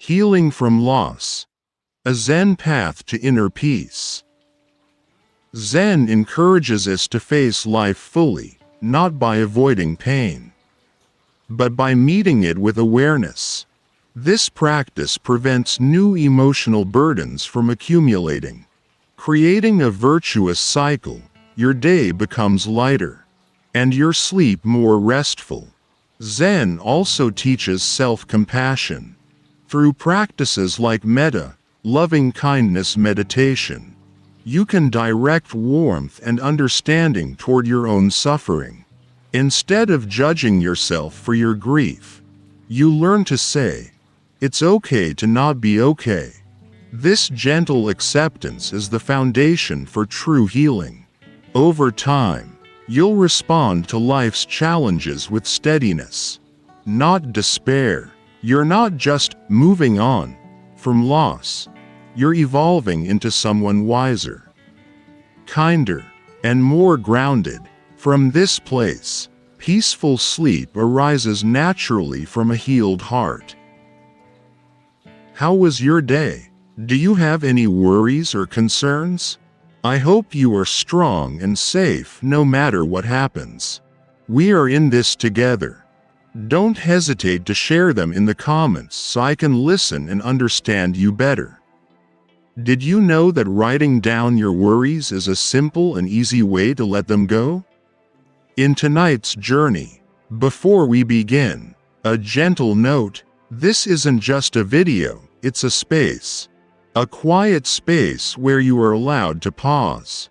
Healing from loss. A Zen path to inner peace. Zen encourages us to face life fully, not by avoiding pain, but by meeting it with awareness. This practice prevents new emotional burdens from accumulating, creating a virtuous cycle. Your day becomes lighter, and your sleep more restful. Zen also teaches self-compassion. Through practices like Metta, loving-kindness meditation, you can direct warmth and understanding toward your own suffering. Instead of judging yourself for your grief, you learn to say, "It's okay to not be okay." This gentle acceptance is the foundation for true healing. Over time, you'll respond to life's challenges with steadiness, not despair. You're not just moving on from loss, you're evolving into someone wiser, kinder, and more grounded. From this place, peaceful sleep arises naturally from a healed heart. How was your day? Do you have any worries or concerns? I hope you are strong and safe no matter what happens. We are in this together. Don't hesitate to share them in the comments so I can listen and understand you better. Did you know that writing down your worries is a simple and easy way to let them go? In tonight's journey, before we begin, a gentle note: this isn't just a video, it's a space. A quiet space where you are allowed to pause,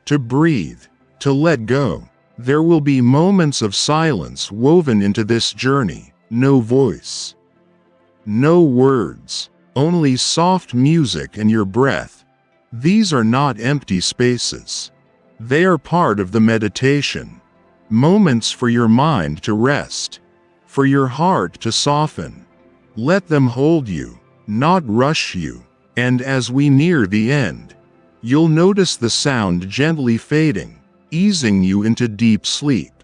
to breathe, to let go. There will be moments of silence woven into this journey. No voice, no words, only soft music and your breath. These are not empty spaces. They are part of the meditation. Moments for your mind to rest, for your heart to soften. Let them hold you, not rush you. And as we near the end, you'll notice the sound gently fading, easing you into deep sleep.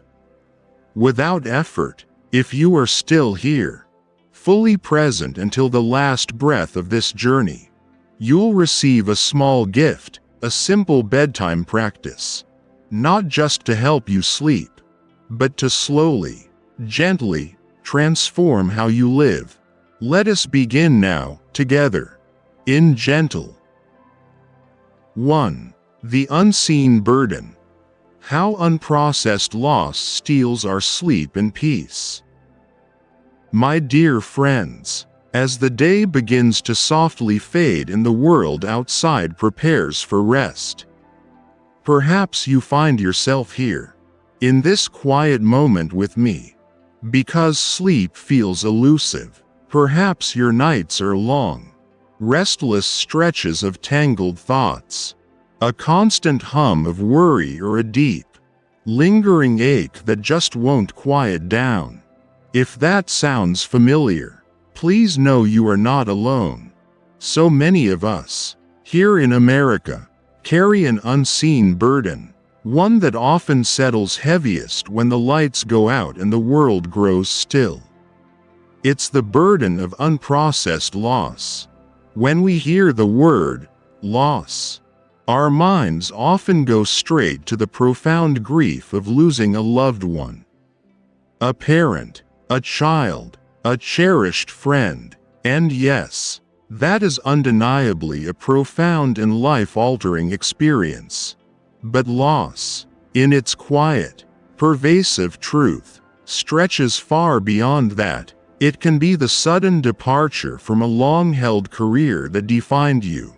Without effort, if you are still here, fully present until the last breath of this journey, you'll receive a small gift, a simple bedtime practice. Not just to help you sleep, but to slowly, gently, transform how you live. Let us begin now, together. In gentle. 1. The unseen burden. How unprocessed loss steals our sleep and peace. My dear friends, as the day begins to softly fade and the world outside prepares for rest, perhaps you find yourself here, in this quiet moment with me, because sleep feels elusive. Perhaps your nights are long, restless stretches of tangled thoughts, a constant hum of worry, or a deep, lingering ache that just won't quiet down. If that sounds familiar, please know you are not alone. So many of us, here in America, carry an unseen burden, one that often settles heaviest when the lights go out and the world grows still. It's the burden of unprocessed loss. When we hear the word loss, our minds often go straight to the profound grief of losing a loved one, a parent, a child, a cherished friend. And yes, that is undeniably a profound and life-altering experience. But loss, in its quiet, pervasive truth, stretches far beyond that. It can be the sudden departure from a long-held career that defined you,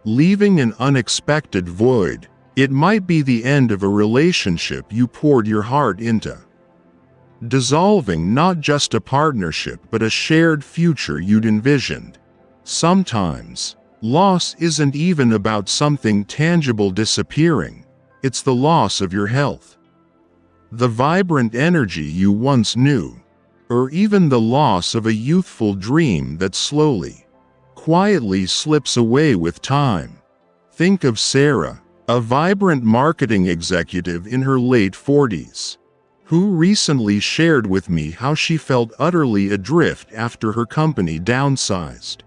leaving an unexpected void. It might be the end of a relationship you poured your heart into, dissolving not just a partnership but a shared future you'd envisioned. Sometimes, loss isn't even about something tangible disappearing. It's the loss of your health, the vibrant energy you once knew, or even the loss of a youthful dream that slowly, quietly slips away with time. Think of Sarah, a vibrant marketing executive in her late 40s. who recently shared with me how she felt utterly adrift after her company downsized.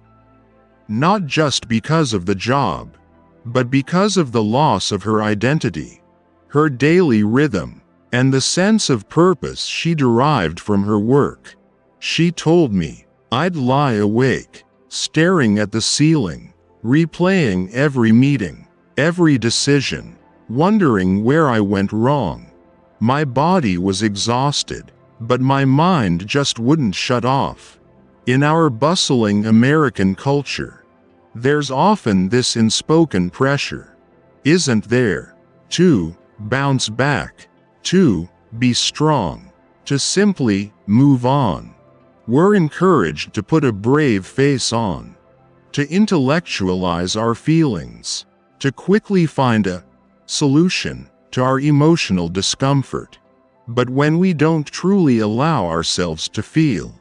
Not just because of the job, but because of the loss of her identity, her daily rhythm, and the sense of purpose she derived from her work. She told me, "I'd lie awake, staring at the ceiling, replaying every meeting, every decision, wondering where I went wrong. My body was exhausted, but my mind just wouldn't shut off." In our bustling American culture, there's often this unspoken pressure, isn't there, to bounce back, to be strong, to simply move on. We're encouraged to put a brave face on, to intellectualize our feelings, to quickly find a solution to our emotional discomfort. But when we don't truly allow ourselves to feel,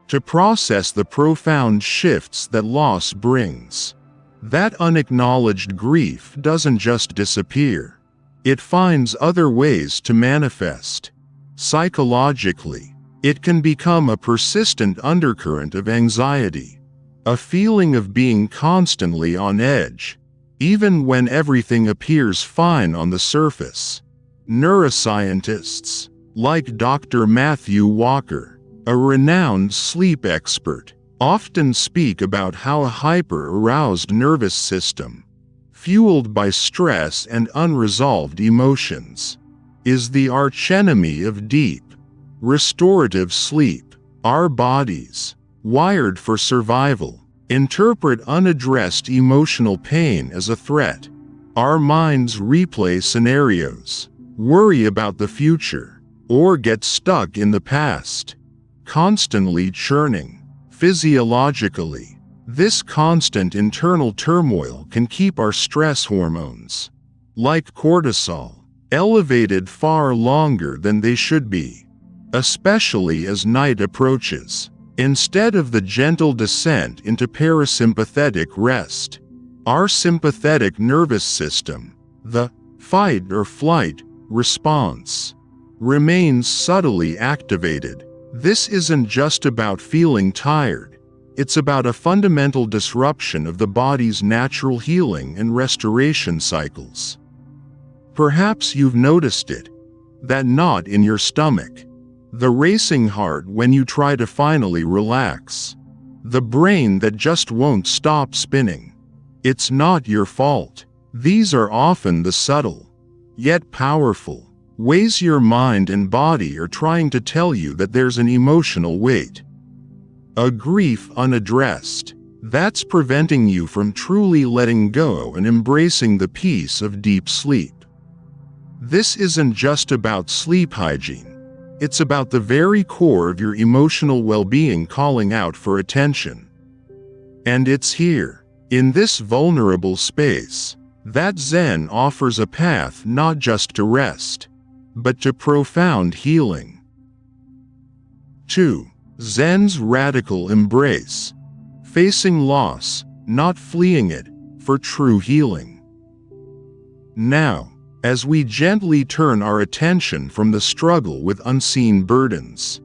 to process the profound shifts that loss brings, that unacknowledged grief doesn't just disappear. It finds other ways to manifest. Psychologically, it can become a persistent undercurrent of anxiety, a feeling of being constantly on edge, even when everything appears fine on the surface. Neuroscientists, like Dr. Matthew Walker, a renowned sleep expert, often speak about how a hyper-aroused nervous system, fueled by stress and unresolved emotions, is the archenemy of deep, restorative sleep. Our bodies, wired for survival, interpret unaddressed emotional pain as a threat. Our minds replay scenarios, worry about the future, or get stuck in the past, constantly churning. Physiologically, this constant internal turmoil can keep our stress hormones, like cortisol, elevated far longer than they should be, especially as night approaches. Instead of the gentle descent into parasympathetic rest, our sympathetic nervous system, the fight or flight response, remains subtly activated. This isn't just about feeling tired, it's about a fundamental disruption of the body's natural healing and restoration cycles. Perhaps you've noticed it, that knot in your stomach, the racing heart when you try to finally relax, the brain that just won't stop spinning. It's not your fault. These are often the subtle, yet powerful, ways your mind and body are trying to tell you that there's an emotional weight, a grief unaddressed, that's preventing you from truly letting go and embracing the peace of deep sleep. This isn't just about sleep hygiene. It's about the very core of your emotional well-being calling out for attention. And it's here, in this vulnerable space, that Zen offers a path not just to rest, but to profound healing. 2. Zen's radical embrace. Facing loss, not fleeing it, for true healing. Now, as we gently turn our attention from the struggle with unseen burdens,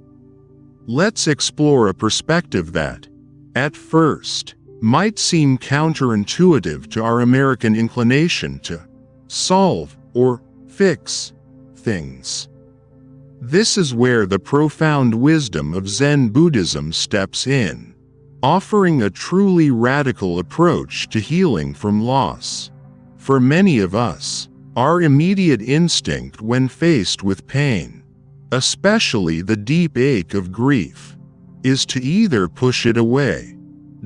let's explore a perspective that, at first, might seem counterintuitive to our American inclination to solve or fix things. This is where the profound wisdom of Zen Buddhism steps in, offering a truly radical approach to healing from loss. For many of us, our immediate instinct when faced with pain, especially the deep ache of grief, is to either push it away,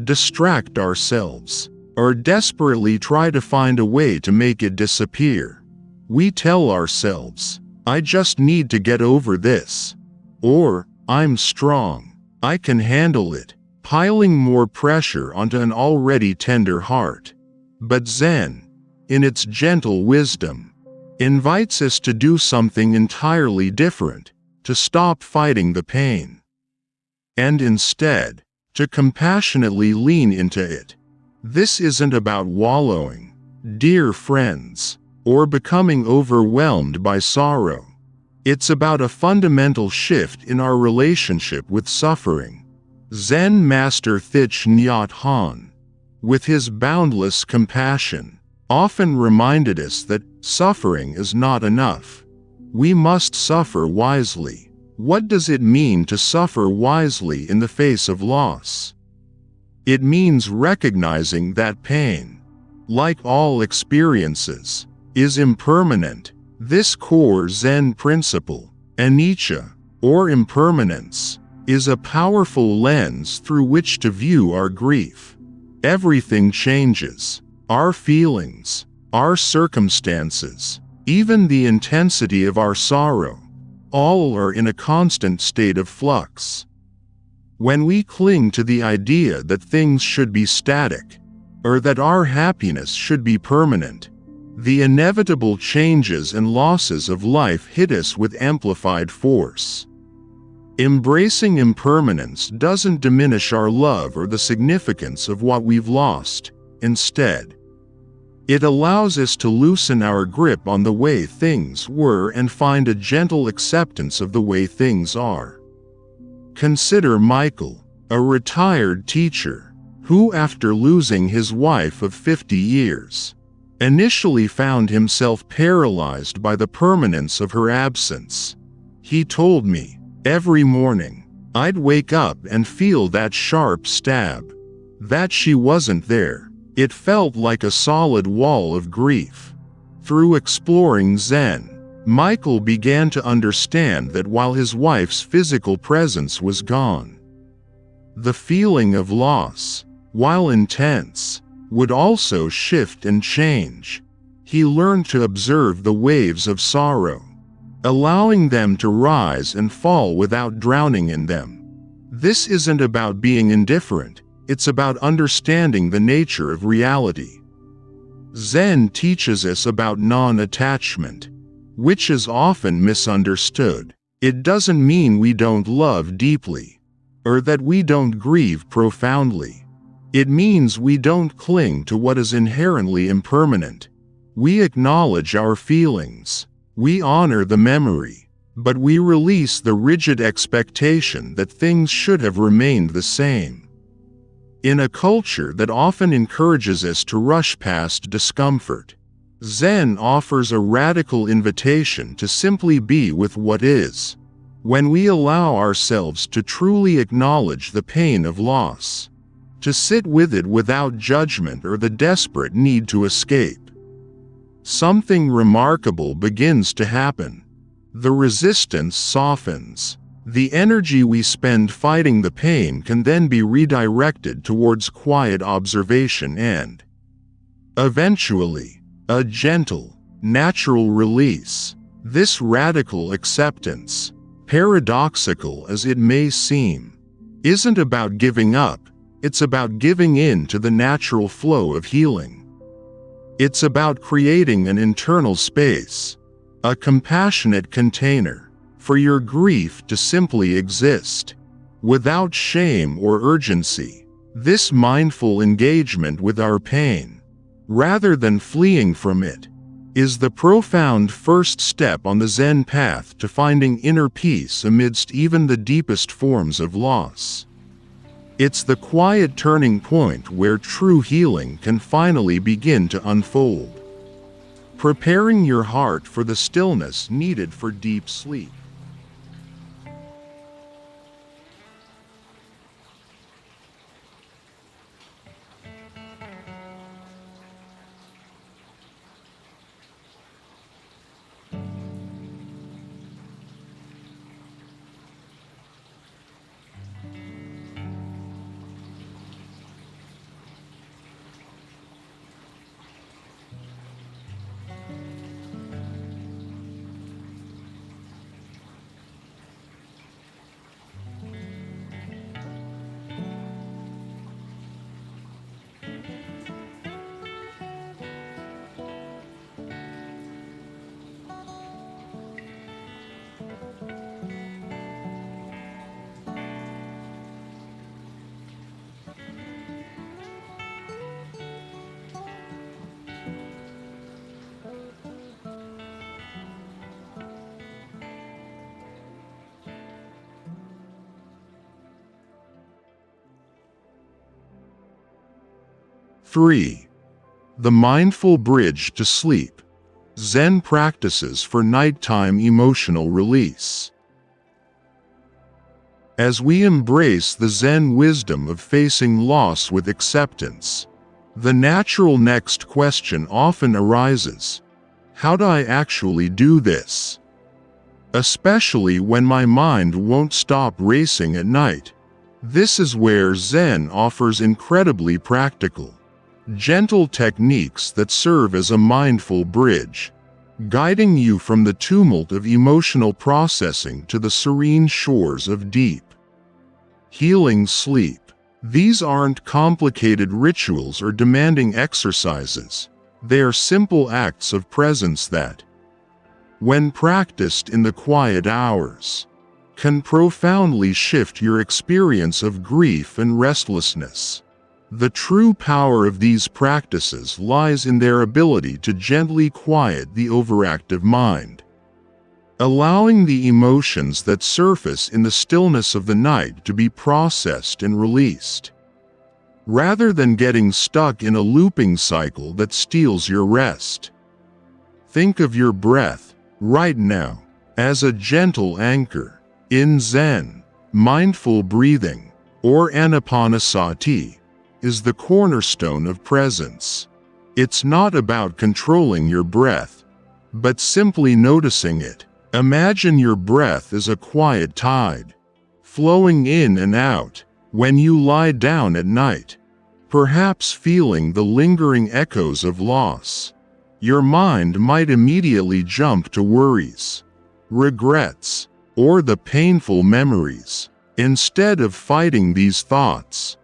distract ourselves, or desperately try to find a way to make it disappear. We tell ourselves, "I just need to get over this," or "I'm strong, I can handle it," piling more pressure onto an already tender heart. But Zen, in its gentle wisdom, invites us to do something entirely different, to stop fighting the pain, and instead, to compassionately lean into it. This isn't about wallowing, dear friends, or becoming overwhelmed by sorrow. It's about a fundamental shift in our relationship with suffering. Zen Master Thich Nhat Hanh, with his boundless compassion, often reminded us that suffering is not enough. We must suffer wisely. What does it mean to suffer wisely in the face of loss? It means recognizing that pain, like all experiences, is impermanent. This core Zen principle, anicca, or impermanence, is a powerful lens through which to view our grief. Everything changes. Our feelings, our circumstances, even the intensity of our sorrow, all are in a constant state of flux. When we cling to the idea that things should be static, or that our happiness should be permanent, the inevitable changes and losses of life hit us with amplified force. Embracing impermanence doesn't diminish our love or the significance of what we've lost. Instead, it allows us to loosen our grip on the way things were and find a gentle acceptance of the way things are. Consider Michael, a retired teacher, who, after losing his wife of 50 years, initially found himself paralyzed by the permanence of her absence. He told me, every morning, I'd wake up and feel that sharp stab, that she wasn't there. It felt like a solid wall of grief. Through exploring Zen, Michael began to understand that while his wife's physical presence was gone, the feeling of loss, while intense, would also shift and change. He learned to observe the waves of sorrow, allowing them to rise and fall without drowning in them. This isn't about being indifferent, it's about understanding the nature of reality. Zen teaches us about non-attachment, which is often misunderstood. It doesn't mean we don't love deeply, or that we don't grieve profoundly. It means we don't cling to what is inherently impermanent. We acknowledge our feelings, we honor the memory, but we release the rigid expectation that things should have remained the same. In a culture that often encourages us to rush past discomfort, Zen offers a radical invitation to simply be with what is. When we allow ourselves to truly acknowledge the pain of loss, to sit with it without judgment or the desperate need to escape, something remarkable begins to happen. The resistance softens. The energy we spend fighting the pain can then be redirected towards quiet observation and, eventually, a gentle, natural release. This radical acceptance, paradoxical as it may seem, isn't about giving up. It's about giving in to the natural flow of healing. It's about creating an internal space, a compassionate container, for your grief to simply exist, without shame or urgency. This mindful engagement with our pain, rather than fleeing from it, is the profound first step on the Zen path to finding inner peace amidst even the deepest forms of loss. It's the quiet turning point where true healing can finally begin to unfold, preparing your heart for the stillness needed for deep sleep. 3. The mindful bridge to sleep. Zen practices for nighttime emotional release. As we embrace the Zen wisdom of facing loss with acceptance, the natural next question often arises: how do I actually do this? Especially when my mind won't stop racing at night. This is where Zen offers incredibly practical, gentle techniques that serve as a mindful bridge, guiding you from the tumult of emotional processing to the serene shores of deep, healing sleep. These aren't complicated rituals or demanding exercises. They are simple acts of presence that, when practiced in the quiet hours, can profoundly shift your experience of grief and restlessness. The true power of these practices lies in their ability to gently quiet the overactive mind, allowing the emotions that surface in the stillness of the night to be processed and released, rather than getting stuck in a looping cycle that steals your rest. Think of your breath, right now, as a gentle anchor. In Zen, mindful breathing, or anapanasati, is the cornerstone of presence. It's not about controlling your breath, but simply noticing it. Imagine your breath as a quiet tide, flowing in and out. When you lie down at night, perhaps feeling the lingering echoes of loss, your mind might immediately jump to worries, regrets, or the painful memories. Instead of fighting these thoughts,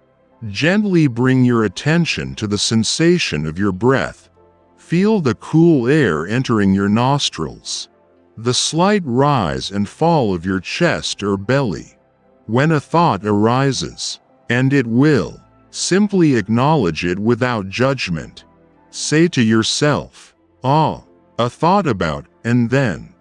gently bring your attention to the sensation of your breath. Feel the cool air entering your nostrils, the slight rise and fall of your chest or belly. When a thought arises, and it will, simply acknowledge it without judgment. Say to yourself, "Ah, a thought about," and then,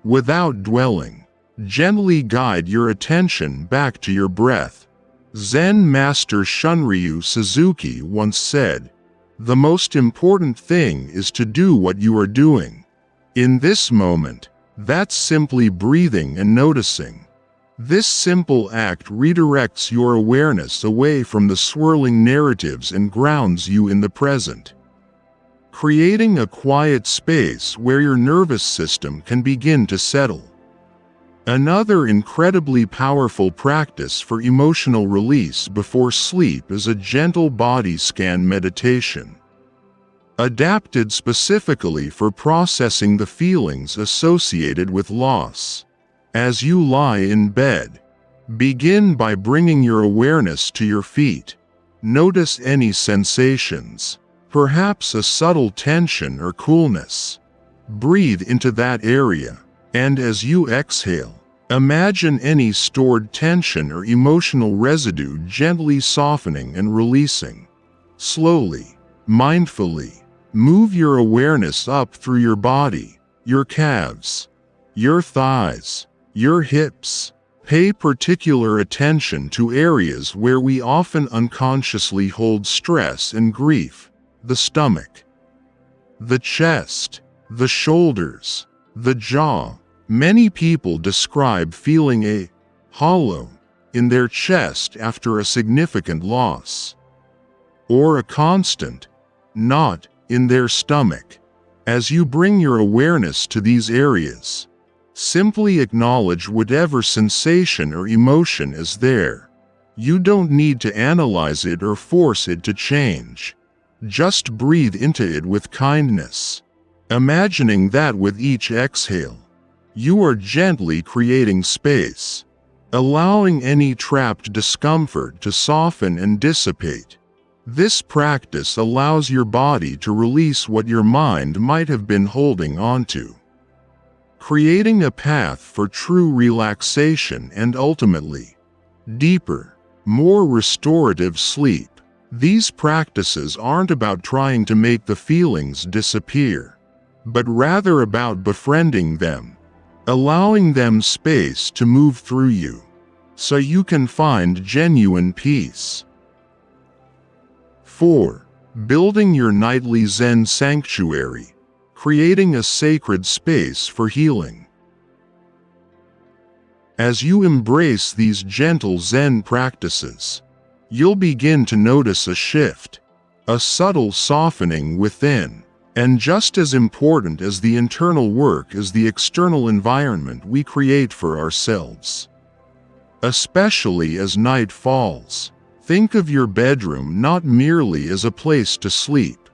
without dwelling, gently guide your attention back to your breath. Zen master Shunryu Suzuki once said, "The most important thing is to do what you are doing. In this moment, that's simply breathing and noticing." This simple act redirects your awareness away from the swirling narratives and grounds you in the present, creating a quiet space where your nervous system can begin to settle. Another incredibly powerful practice for emotional release before sleep is a gentle body scan meditation, adapted specifically for processing the feelings associated with loss. As you lie in bed, begin by bringing your awareness to your feet. Notice any sensations, perhaps a subtle tension or coolness. Breathe into that area, and as you exhale, imagine any stored tension or emotional residue gently softening and releasing. Slowly, mindfully, move your awareness up through your body, your calves, your thighs, your hips. Pay particular attention to areas where we often unconsciously hold stress and grief: the stomach, the chest, the shoulders, the jaw. Many people describe feeling a hollow in their chest after a significant loss, or a constant knot in their stomach. As you bring your awareness to these areas, simply acknowledge whatever sensation or emotion is there. You don't need to analyze it or force it to change. Just breathe into it with kindness, imagining that with each exhale, you are gently creating space, allowing any trapped discomfort to soften and dissipate. This practice allows your body to release what your mind might have been holding onto, creating a path for true relaxation and ultimately, deeper, more restorative sleep. These practices aren't about trying to make the feelings disappear, but rather about befriending them, allowing them space to move through you, so you can find genuine peace. 4. building your nightly Zen sanctuary, creating a sacred space for healing. As you embrace these gentle Zen practices, you'll begin to notice a shift, a subtle softening within, and just as important as the internal work is the external environment we create for ourselves. Especially as night falls, think of your bedroom not merely as a place to sleep,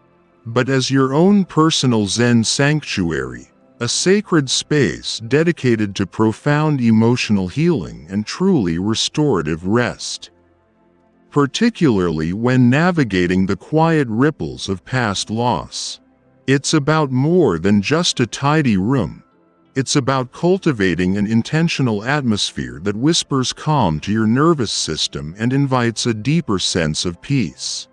but as your own personal Zen sanctuary, a sacred space dedicated to profound emotional healing and truly restorative rest. Particularly when navigating the quiet ripples of past loss. It's about more than just a tidy room. It's about cultivating an intentional atmosphere that whispers calm to your nervous system and invites a deeper sense of peace.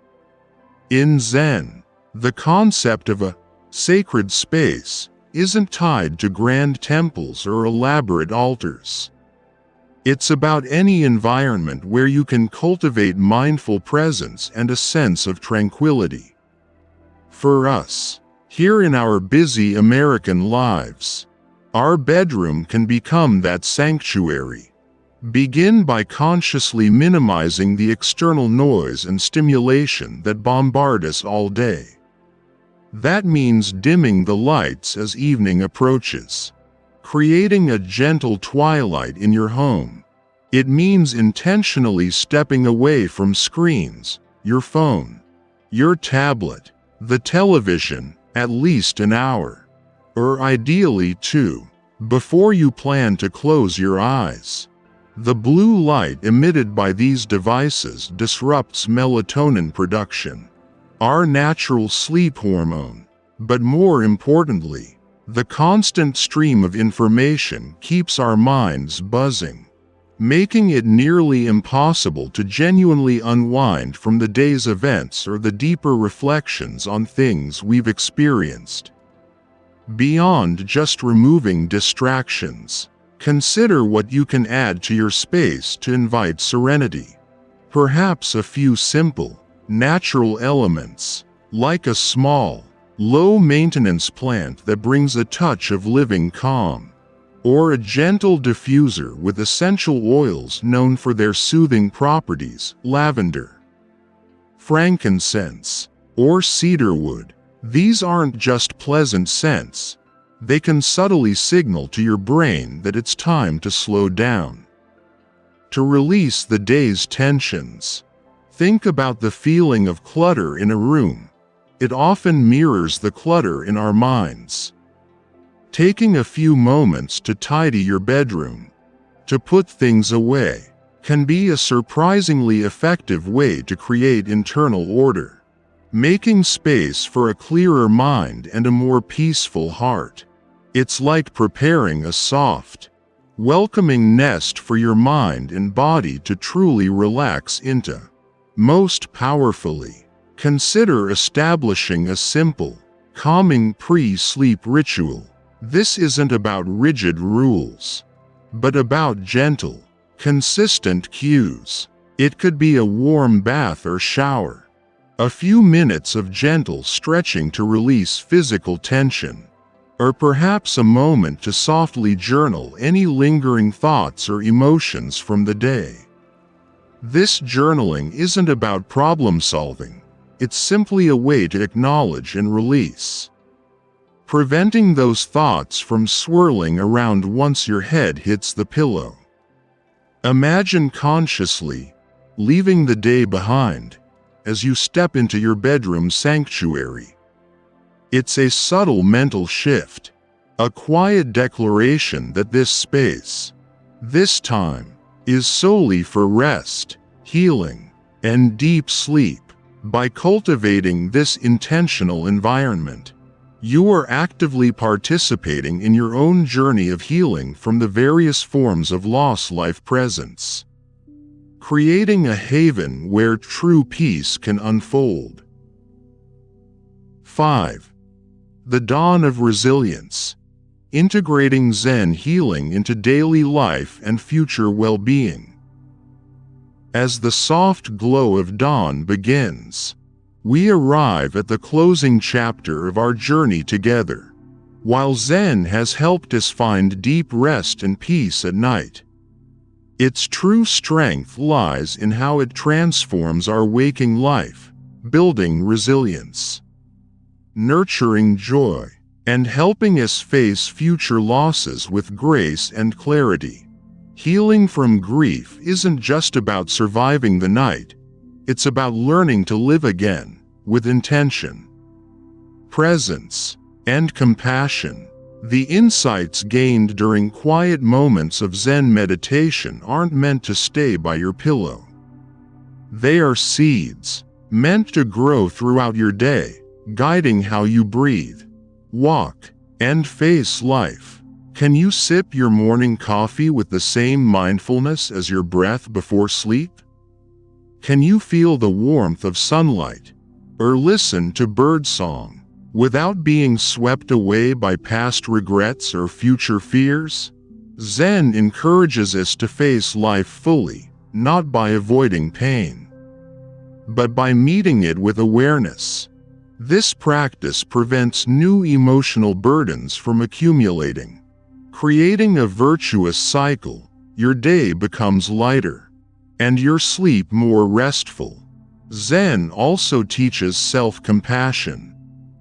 In Zen, the concept of a sacred space isn't tied to grand temples or elaborate altars. It's about any environment where you can cultivate mindful presence and a sense of tranquility. For us, here in our busy American lives, our bedroom can become that sanctuary. Begin by consciously minimizing the external noise and stimulation that bombard us all day. That means dimming the lights as evening approaches, creating a gentle twilight in your home. It means intentionally stepping away from screens, your phone, your tablet, the television, at least an hour, or ideally 2, before you plan to close your eyes. The blue light emitted by these devices disrupts melatonin production, our natural sleep hormone, but more importantly, the constant stream of information keeps our minds buzzing, making it nearly impossible to genuinely unwind from the day's events or the deeper reflections on things we've experienced. Beyond just removing distractions, consider what you can add to your space to invite serenity. Perhaps a few simple, natural elements, like a small, low-maintenance plant that brings a touch of living calm, or a gentle diffuser with essential oils known for their soothing properties, lavender, frankincense, or cedarwood. These aren't just pleasant scents. They can subtly signal to your brain that it's time to slow down, to release the day's tensions. Think about the feeling of clutter in a room. It often mirrors the clutter in our minds. Taking a few moments to tidy your bedroom, to put things away, can be a surprisingly effective way to create internal order, making space for a clearer mind and a more peaceful heart. It's like preparing a soft, welcoming nest for your mind and body to truly relax into. Most powerfully, consider establishing a simple, calming pre-sleep ritual. This isn't about rigid rules, but about gentle, consistent cues. It could be a warm bath or shower, a few minutes of gentle stretching to release physical tension, or perhaps a moment to softly journal any lingering thoughts or emotions from the day. This journaling isn't about problem solving, it's simply a way to acknowledge and release, preventing those thoughts from swirling around once your head hits the pillow. Imagine consciously leaving the day behind as you step into your bedroom sanctuary. It's a subtle mental shift, a quiet declaration that this space, this time, is solely for rest, healing, and deep sleep. By cultivating this intentional environment, you are actively participating in your own journey of healing from the various forms of lost life presence, creating a haven where true peace can unfold. 5. The dawn of resilience, integrating Zen healing into daily life and future well-being. As the soft glow of dawn begins, We arrive at the closing chapter of our journey together. While Zen has helped us find deep rest and peace at night, its true strength lies in how it transforms our waking life, building resilience, nurturing joy, and helping us face future losses with grace and clarity. Healing from grief isn't just about surviving the night, it's about learning to live again, with intention, presence, and compassion. The insights gained during quiet moments of Zen meditation aren't meant to stay by your pillow. They are seeds, meant to grow throughout your day, guiding how you breathe, walk, and face life. Can you sip your morning coffee with the same mindfulness as your breath before sleep? Can you feel the warmth of sunlight, or listen to birdsong, without being swept away by past regrets or future fears? Zen encourages us to face life fully, not by avoiding pain, but by meeting it with awareness. This practice prevents new emotional burdens from accumulating, creating a virtuous cycle. Your day becomes lighter, and your sleep more restful. Zen also teaches self-compassion.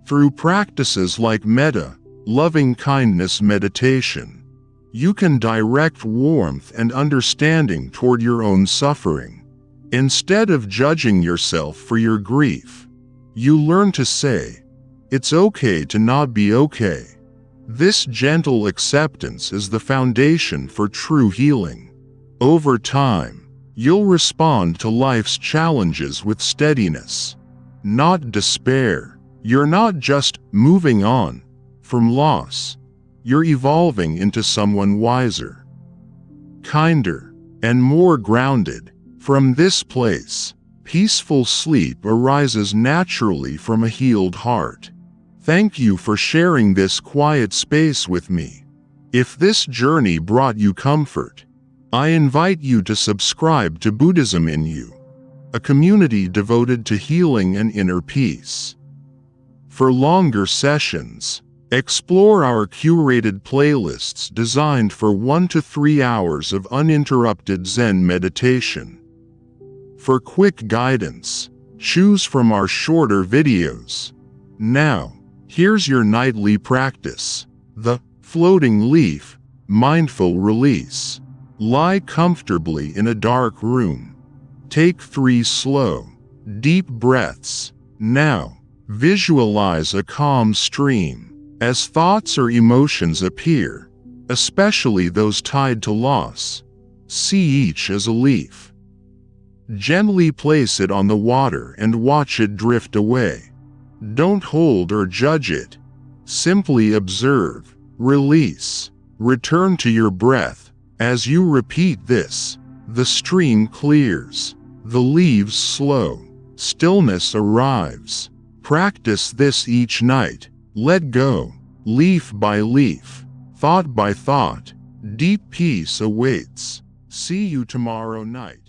Through practices like Metta, loving-kindness meditation, you can direct warmth and understanding toward your own suffering. Instead of judging yourself for your grief, you learn to say, "It's okay to not be okay." This gentle acceptance is the foundation for true healing. Over time, you'll respond to life's challenges with steadiness, not despair. You're not just moving on from loss, you're evolving into someone wiser, kinder, and more grounded. From this place, peaceful sleep arises naturally from a healed heart. Thank you for sharing this quiet space with me. If this journey brought you comfort, I invite you to subscribe to Buddhism in You, a community devoted to healing and inner peace. For longer sessions, explore our curated playlists designed for 1 to 3 hours of uninterrupted Zen meditation. For quick guidance, choose from our shorter videos. Now, here's your nightly practice: the floating leaf, mindful release. Lie comfortably in a dark room. Take 3 slow, deep breaths. Now, visualize a calm stream. As thoughts or emotions appear, especially those tied to loss, see each as a leaf. Gently place it on the water and watch it drift away. Don't hold or judge it. Simply observe, release, return to your breath. As you repeat this, the stream clears, the leaves slow, stillness arrives. Practice this each night. Let go, leaf by leaf, thought by thought. Deep peace awaits. See you tomorrow night.